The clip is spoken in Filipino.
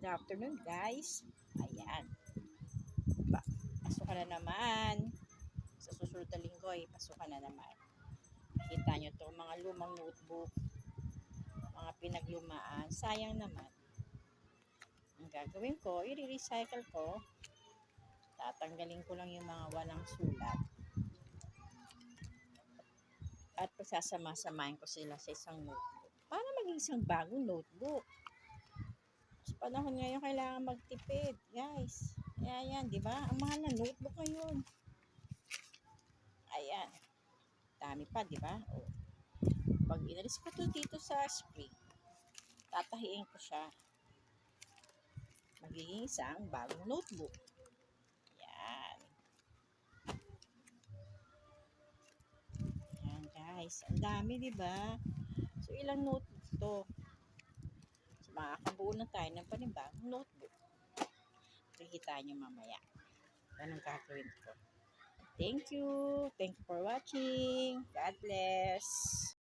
Good afternoon, guys. Ayan. Pasok ka na naman. Sa susunod na linggo ay pasok ka na naman. Kita nyo to mga lumang notebook. Mga pinaglumaan. Sayang naman. Ang gagawin ko, i-recycle ko. Tatanggalin ko lang yung mga walang sulat. At pagsasama-samahin ko sila sa isang notebook. Para maging isang bagong notebook. Sa panahon ngayon, kailangan magtipid, guys. Ayan, di ba? Ang mahal na notebook ngayon. Ayan. Dami pa, di ba? O, pag inalis ko to dito sa spring, tatahiin ko siya. Magiging isang bagong notebook. Ayan. Ayan, guys. Ang dami, di ba? So, ilang notebook to? So, makakabuo na tayo ng panibagong notebook. Kikita nyo mamaya. Anong gagawin ko? Thank you. Thank you for watching. God bless.